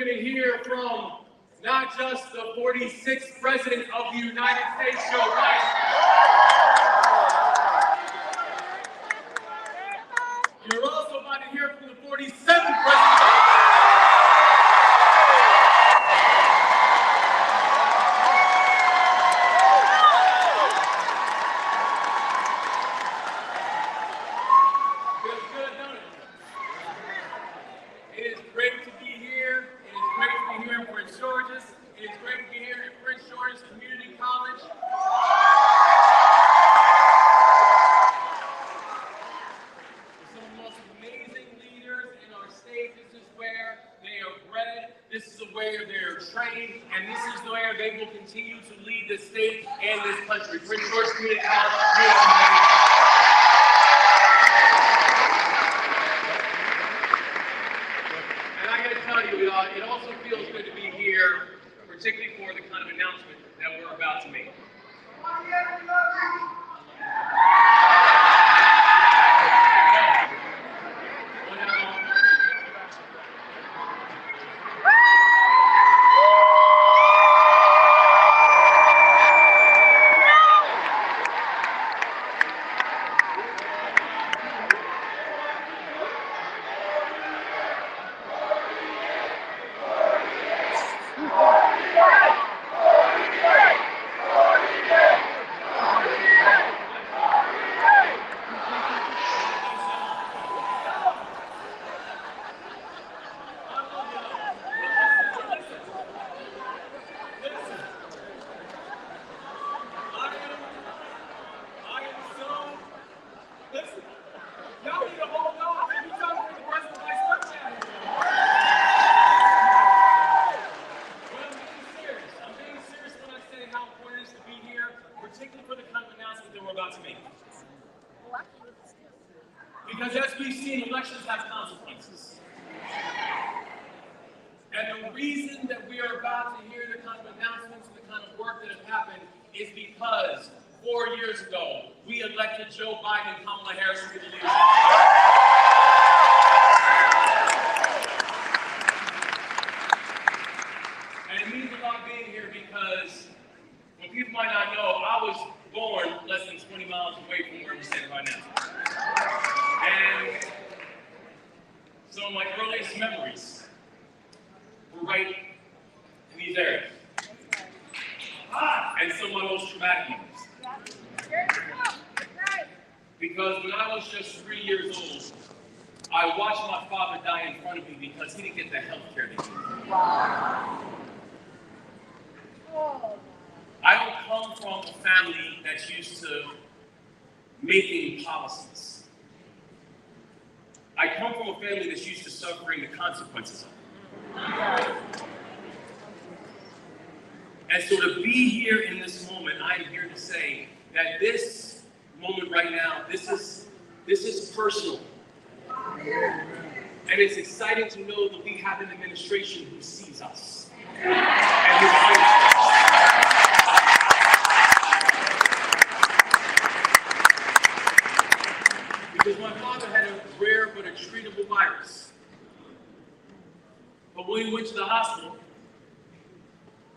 going to hear from not just the 46th President of the United States, Joe Biden. You're also about to hear from the 47th President. This is where they're trained, and this is where they will continue to lead the state and this country. Prince George Community College. And I got to tell you, it also feels good to be here, particularly for the kind of announcement that we're about to make. Because as we've seen, elections have consequences. And the reason that we are about to hear the kind of announcements and the kind of work that have happened is because 4 years ago, we elected Joe Biden and Kamala Harris to the leadership. And it means a lot being here because when people might not know, I was born less than 20 miles away from where we're standing right now. And some of my earliest memories were right in these areas. And some of my most traumatic memories. Because when I was just 3 years old, I watched my father die in front of me because he didn't get the health care that he needed. I don't come from a family that's used to making policies. I come from a family that's used to suffering the consequences of it. And so to be here in this moment, I am here to say that this moment right now, this is personal. And it's exciting to know that we have an administration who sees us. And who fights us. Because my father had a rare but a treatable virus. But when he went to the hospital,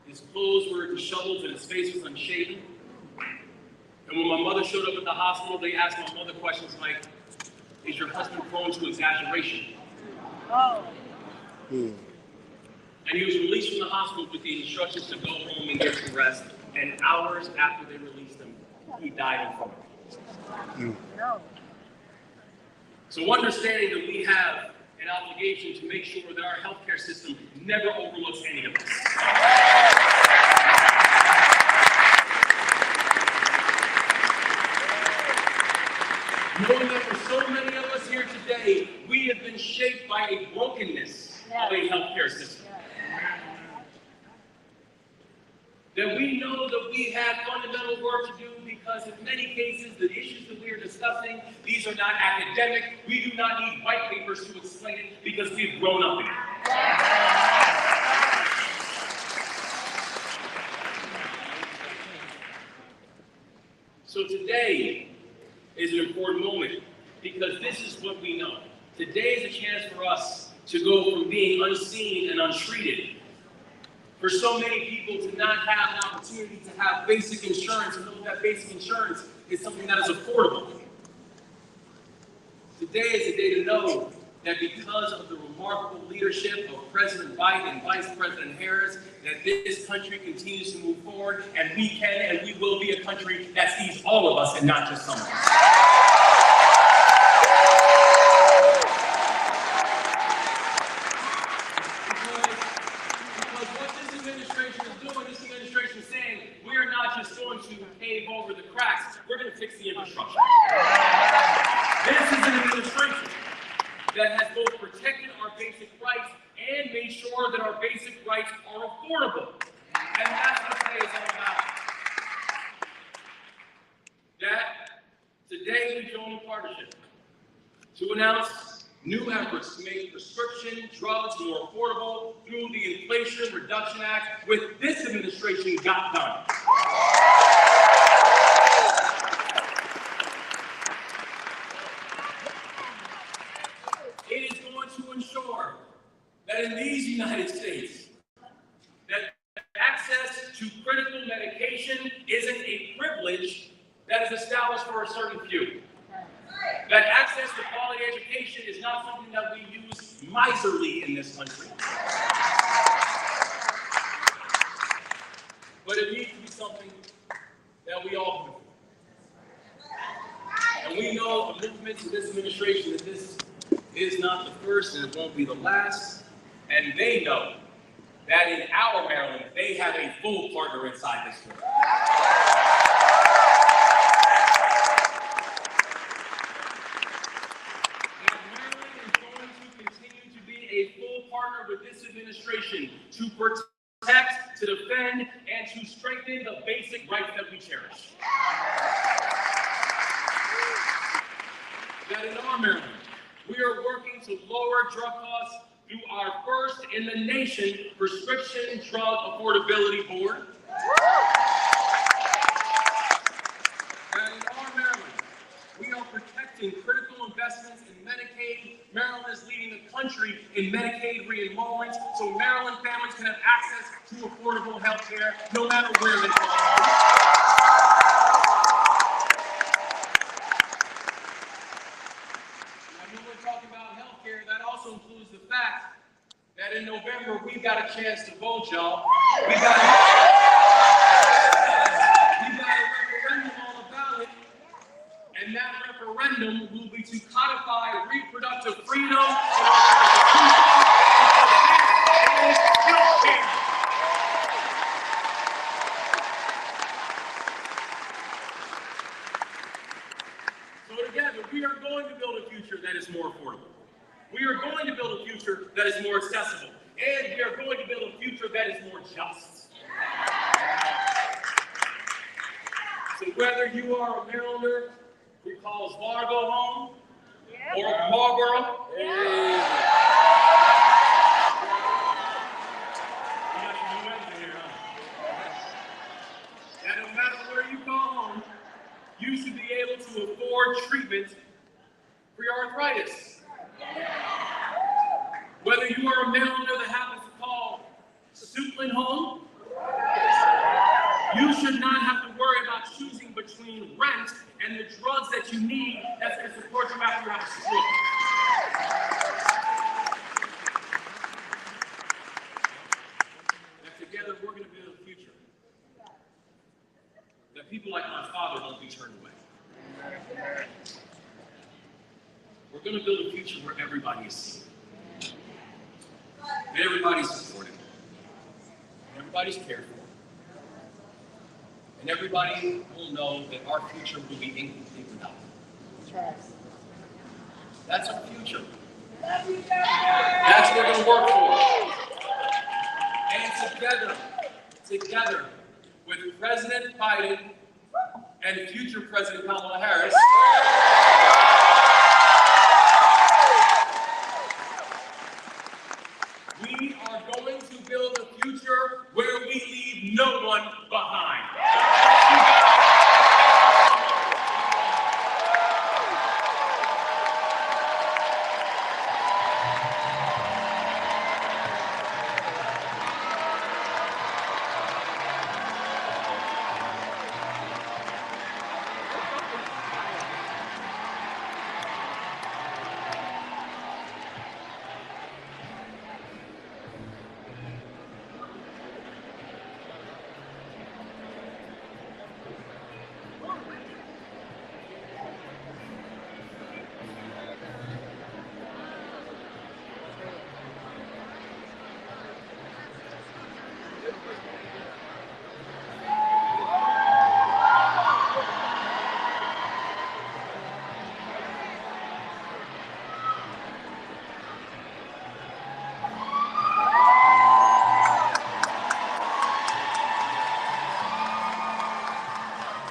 his clothes were disheveled and his face was unshaven. And when my mother showed up at the hospital, they asked my mother questions like, is your husband prone to exaggeration? Oh. And he was released from the hospital with the instructions to go home and get some rest. And hours after they released him, he died in front of me. No. So understanding that we have an obligation to make sure that our healthcare system never overlooks any of us. Knowing that for so many of us here today, we have been shaped by a brokenness of a healthcare system. That we know that we have fundamental work to do because in many cases, the issues that we are discussing, these are not academic. We do not need white papers to explain it because we've grown up in it. So today is an important moment because this is what we know. Today is a chance for us to go from being unseen and untreated. For so many people to not have an opportunity to have basic insurance and know that basic insurance is something that is affordable. Today is a day to know that because of the remarkable leadership of President Biden and Vice President Harris, that this country continues to move forward, and we can and we will be a country that sees all of us and not just some of us. Because what this administration is doing, this administration is saying, we are not just going to pave over the cracks, we're going to fix the infrastructure. This is an administration that has both protected our basic rights and made sure that our basic rights are affordable. And that's what today is all about. That today we join a partnership to announce new efforts to make prescription drugs more affordable through the Inflation Reduction Act, which this administration got done. It is going to ensure that in these United States, that access to critical medication isn't a privilege that is established for a certain few. That access to quality education is not something that we use miserly in this country. But it needs to be something that we all do. And we know the movements of this administration that this is not the first and it won't be the last. And they know that in our Maryland, they have a full partner inside this room. And Maryland is going to continue to be a full partner with this administration to protect, to defend, and to strengthen the basic rights that we cherish. That in our Maryland, we are working to lower drug costs through our first in the nation Prescription Drug Affordability Board. And in our Maryland, we are protecting critical investments in Medicaid. Maryland is leading the country in Medicaid re-enrollment, so Maryland families can have access to affordable health care no matter where they fall. That also includes the fact that in November we've got a chance to vote, y'all. We got a referendum on the ballot, and that referendum will be to codify reproductive freedom in our Constitution and health care. So together, we are going to build a future that is more affordable. We are going to build a future that is more accessible. And we are going to build a future that is more just. So whether you are a Marylander who calls Largo home, or Marlboro, that no matter where you call home, you should be able to afford treatment for your arthritis. Whether you are a Marylander that happens to call Suitland home, you should not have to worry about choosing between rent and the drugs that you need that's going to support you after you have a stroke. That together we're going to build a future that people like my father won't be turned away. We're going to build a future where everybody is seen. And everybody's supported. And everybody's cared for. And everybody will know that our future will be incomplete without them. That's our future. That's what we're going to work for. And together with President Biden and future President Kamala Harris, we are going to build a future where we leave no one behind.